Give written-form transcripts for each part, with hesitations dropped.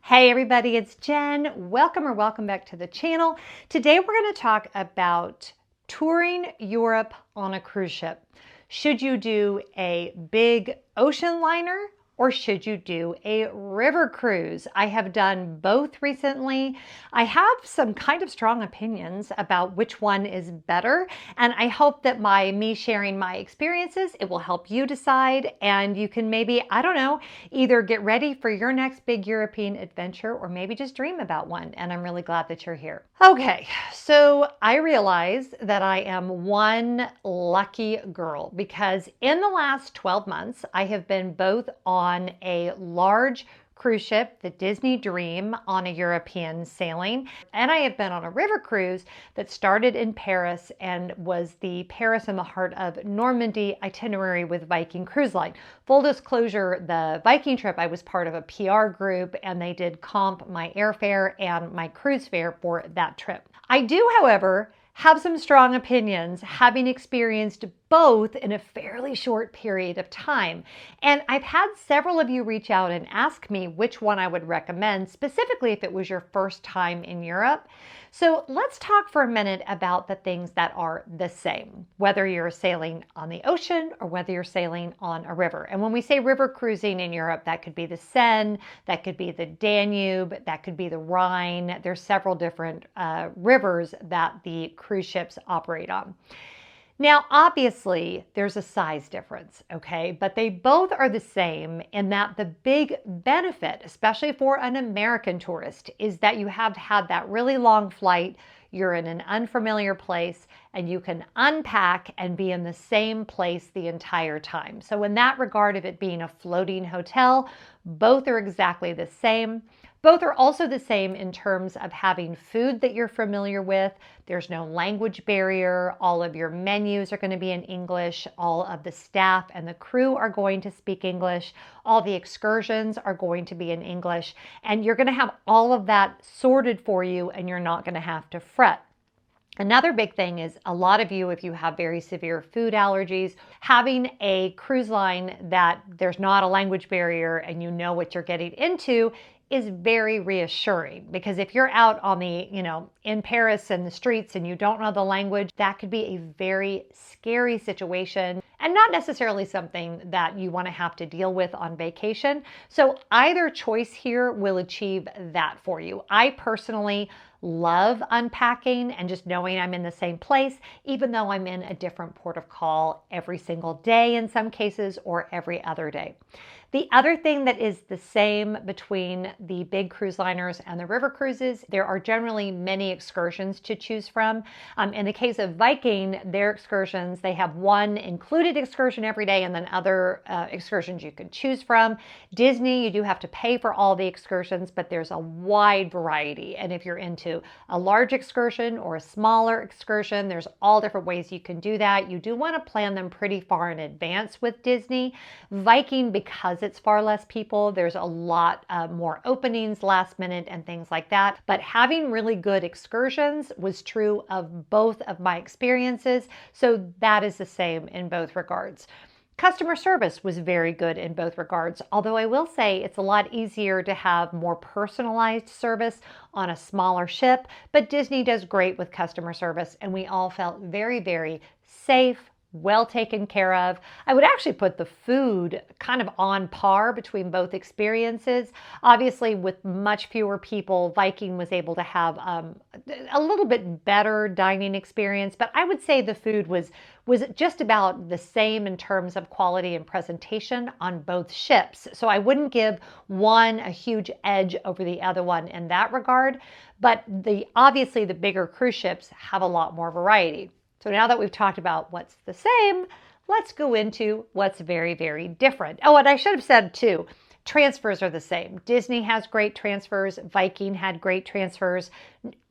Hey everybody, it's Jen. Welcome back to the channel. Today we're going to talk about touring Europe on a cruise ship. Should you do a big ocean liner or should you do a river cruise? I have done both recently. I have some kind of strong opinions about which one is better, and I hope that by me sharing my experiences, it will help you decide, and you can maybe, I don't know, either get ready for your next big European adventure or maybe just dream about one, and I'm really glad that you're here. Okay, so I realize that I am one lucky girl because in the last 12 months, I have been both on a large cruise ship, the Disney Dream, on a European sailing. And I have been on a river cruise that started in Paris and was the Paris in the heart of Normandy itinerary with Viking Cruise Line. Full disclosure, the Viking trip, I was part of a PR group and they did comp my airfare and my cruise fare for that trip. I do, however, have some strong opinions, having experienced both in a fairly short period of time. And I've had several of you reach out and ask me which one I would recommend, specifically if it was your first time in Europe. So let's talk for a minute about the things that are the same, whether you're sailing on the ocean or whether you're sailing on a river. And when we say river cruising in Europe, that could be the Seine, that could be the Danube, that could be the Rhine. There's several different rivers that the cruise ships operate on. Now, obviously, there's a size difference, okay? But they both are the same in that the big benefit, especially for an American tourist, is that you have had that really long flight, you're in an unfamiliar place, and you can unpack and be in the same place the entire time. So in that regard of it being a floating hotel, both are exactly the same. Both are also the same in terms of having food that you're familiar with. There's no language barrier. All of your menus are going to be in English. All of the staff and the crew are going to speak English. All the excursions are going to be in English. And you're going to have all of that sorted for you, and you're not going to have to fret. Another big thing is a lot of you, if you have very severe food allergies, having a cruise line that there's not a language barrier and you know what you're getting into is very reassuring, because if you're out on the, in Paris and the streets and you don't know the language, that could be a very scary situation and not necessarily something that you want to have to deal with on vacation. So either choice here will achieve that for you. I personally love unpacking and just knowing I'm in the same place, even though I'm in a different port of call every single day in some cases, or every other day. The other thing that is the same between the big cruise liners and the river cruises, there are generally many excursions to choose from. In the case of Viking, their excursions, they have one included excursion every day and then other excursions you can choose from. Disney, you do have to pay for all the excursions, but there's a wide variety. And if you're into a large excursion or a smaller excursion, there's all different ways you can do that. You do want to plan them pretty far in advance with Disney. Viking, because it's far less people, there's a lot more openings last minute and things like that. But having really good excursions was true of both of my experiences. So that is the same in both regards. Customer service was very good in both regards, although I will say it's a lot easier to have more personalized service on a smaller ship, but Disney does great with customer service, and we all felt very, very safe, well taken care of. I would actually put the food kind of on par between both experiences. Obviously, with much fewer people, Viking was able to have a little bit better dining experience, but I would say the food was just about the same in terms of quality and presentation on both ships. So I wouldn't give one a huge edge over the other one in that regard, but obviously the bigger cruise ships have a lot more variety. So now that we've talked about what's the same, let's go into what's very, very different. Oh, and I should have said too, transfers are the same. Disney has great transfers. Viking had great transfers.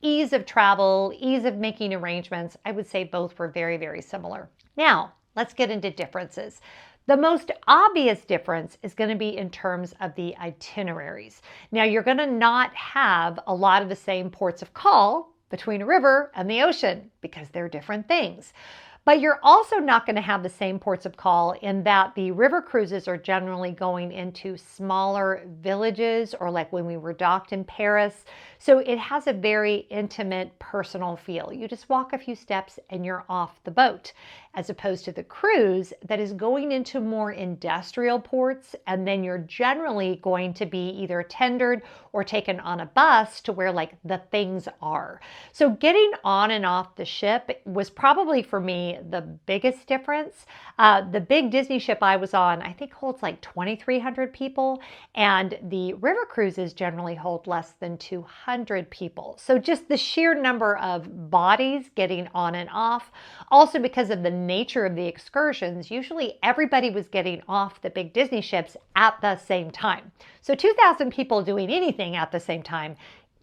Ease of travel, ease of making arrangements. I would say both were very, very similar. Now, let's get into differences. The most obvious difference is going to be in terms of the itineraries. Now, you're going to not have a lot of the same ports of call between a river and the ocean because they're different things. But you're also not going to have the same ports of call in that the river cruises are generally going into smaller villages, or like when we were docked in Paris. So it has a very intimate, personal feel. You just walk a few steps and you're off the boat, as opposed to the cruise that is going into more industrial ports, and then you're generally going to be either tendered or taken on a bus to where like the things are. So getting on and off the ship was probably for me the biggest difference. The big Disney ship I was on, I think holds like 2,300 people, and the river cruises generally hold less than 200 people. So just the sheer number of bodies getting on and off. Also, because of the nature of the excursions, usually everybody was getting off the big Disney ships at the same time. So 2,000 people doing anything at the same time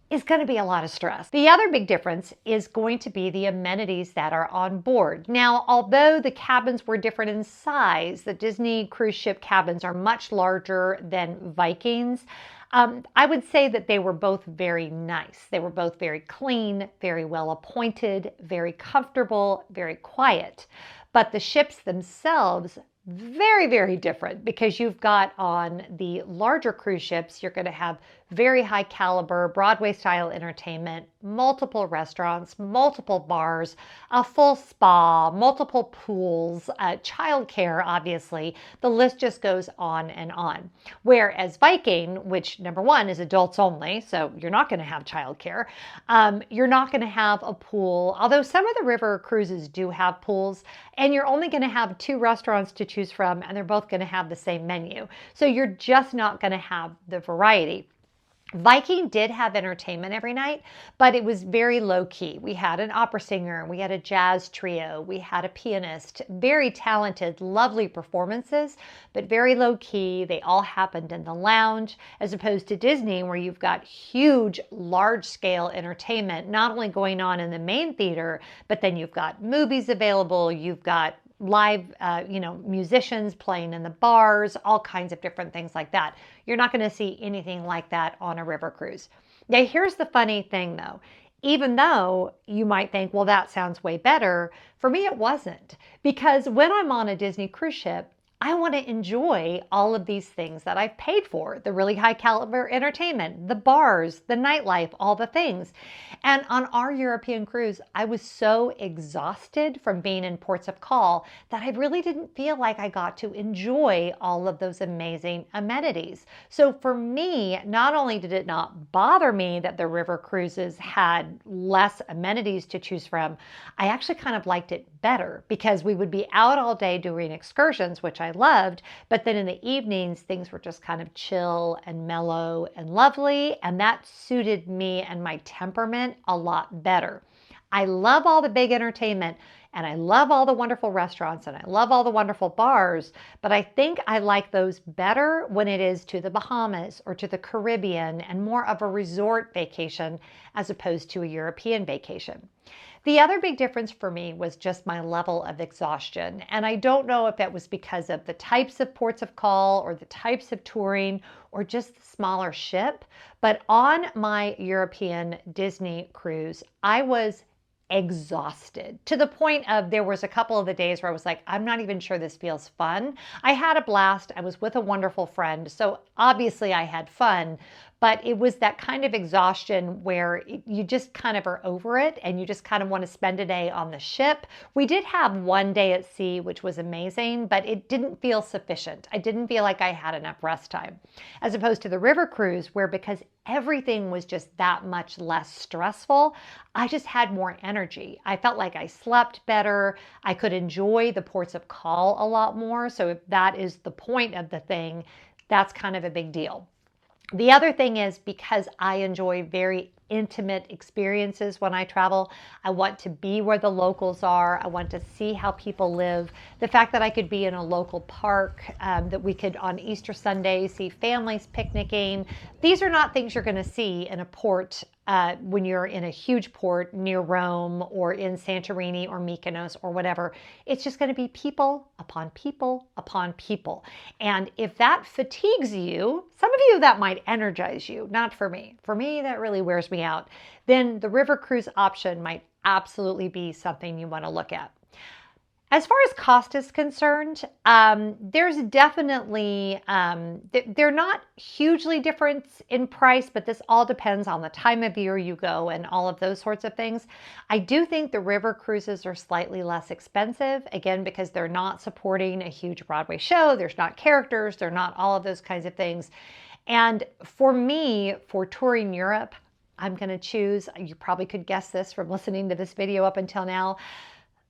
is going to be a lot of stress. The other big difference is going to be the amenities that are on board. Now, although the cabins were different in size, the Disney cruise ship cabins are much larger than Viking's. I would say that they were both very nice. They were both very clean, very well appointed, very comfortable, very quiet. But the ships themselves, very, very different, because you've got on the larger cruise ships, you're going to have very high caliber Broadway style entertainment, multiple restaurants, multiple bars, a full spa, multiple pools, childcare, obviously. The list just goes on and on. Whereas Viking, which number one is adults only, so you're not going to have childcare. You're not going to have a pool, although some of the river cruises do have pools, and you're only going to have 2 restaurants to choose from, and they're both going to have the same menu. So you're just not going to have the variety. Viking did have entertainment every night, but it was very low key. We had an opera singer, we had a jazz trio, we had a pianist, very talented, lovely performances, but very low key. They all happened in the lounge, as opposed to Disney, where you've got huge, large scale entertainment, not only going on in the main theater, but then you've got movies available, you've got live, musicians playing in the bars, all kinds of different things like that. You're not going to see anything like that on a river cruise. Now, here's the funny thing though. Even though you might think, well, that sounds way better, for me it wasn't. Because when I'm on a Disney cruise ship, I want to enjoy all of these things that I've paid for, the really high caliber entertainment, the bars, the nightlife, all the things. And on our European cruise, I was so exhausted from being in ports of call that I really didn't feel like I got to enjoy all of those amazing amenities. So for me, not only did it not bother me that the river cruises had less amenities to choose from, I actually kind of liked it better, because we would be out all day doing excursions, which I loved, but then in the evenings, things were just kind of chill and mellow and lovely, and that suited me and my temperament a lot better. I love all the big entertainment, and I love all the wonderful restaurants, and I love all the wonderful bars, but I think I like those better when it is to the Bahamas or to the Caribbean and more of a resort vacation as opposed to a European vacation. The other big difference for me was just my level of exhaustion. And I don't know if that was because of the types of ports of call or the types of touring or just the smaller ship. But on my European Disney cruise, I was exhausted to the point of there was a couple of the days where I was like, I'm not even sure this feels fun. I had a blast. I was with a wonderful friend. So obviously I had fun, but it was that kind of exhaustion where you just kind of are over it and you just kind of want to spend a day on the ship. We did have one day at sea, which was amazing, but it didn't feel sufficient. I didn't feel like I had enough rest time, as opposed to the river cruise, where because everything was just that much less stressful, I just had more energy. I felt like I slept better. I could enjoy the ports of call a lot more. So if that is the point of the thing, that's kind of a big deal. The other thing is, because I enjoy very intimate experiences when I travel, I want to be where the locals are. I want to see how people live. The fact that I could be in a local park, that we could on Easter Sunday see families picnicking. These are not things you're going to see in a port when you're in a huge port near Rome or in Santorini or Mykonos or whatever. It's just going to be people upon people upon people. And if that fatigues you, some of you that might energize you, not for me. For me, that really wears me out. Then the river cruise option might absolutely be something you want to look at. As far as cost is concerned, there's definitely, they're not hugely different in price, but this all depends on the time of year you go and all of those sorts of things. I do think the river cruises are slightly less expensive, again, because they're not supporting a huge Broadway show. There's not characters. They're not all of those kinds of things. And for me, for touring Europe, I'm going to choose, you probably could guess this from listening to this video up until now,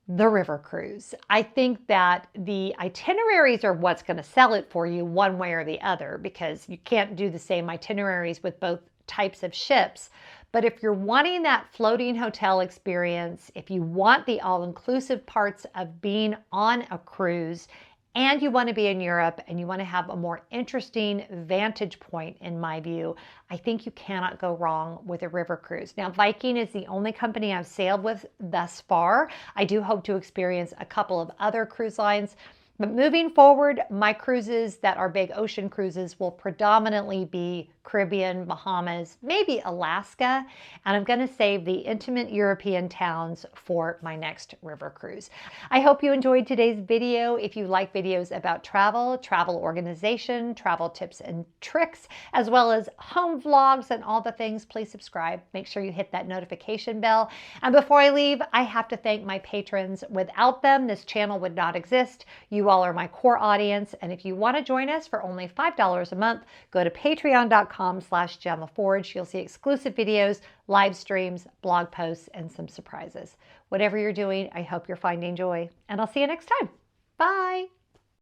the river cruise. I think that the itineraries are what's going to sell it for you one way or the other, because you can't do the same itineraries with both types of ships. But if you're wanting that floating hotel experience, if you want the all-inclusive parts of being on a cruise, and you want to be in Europe and you want to have a more interesting vantage point, in my view, I think you cannot go wrong with a river cruise. Now, Viking is the only company I've sailed with thus far. I do hope to experience a couple of other cruise lines. But moving forward, my cruises that are big ocean cruises will predominantly be Caribbean, Bahamas, maybe Alaska, and I'm going to save the intimate European towns for my next river cruise. I hope you enjoyed today's video. If you like videos about travel, travel organization, travel tips and tricks, as well as home vlogs and all the things, please subscribe. Make sure you hit that notification bell. And before I leave, I have to thank my patrons. Without them, this channel would not exist. You all are my core audience, and if you want to join us for only $5 a month, go to patreon.com/JenLefforge. You'll see exclusive videos, live streams, blog posts, and some surprises. Whatever you're doing, I hope you're finding joy, and I'll see you next time. Bye.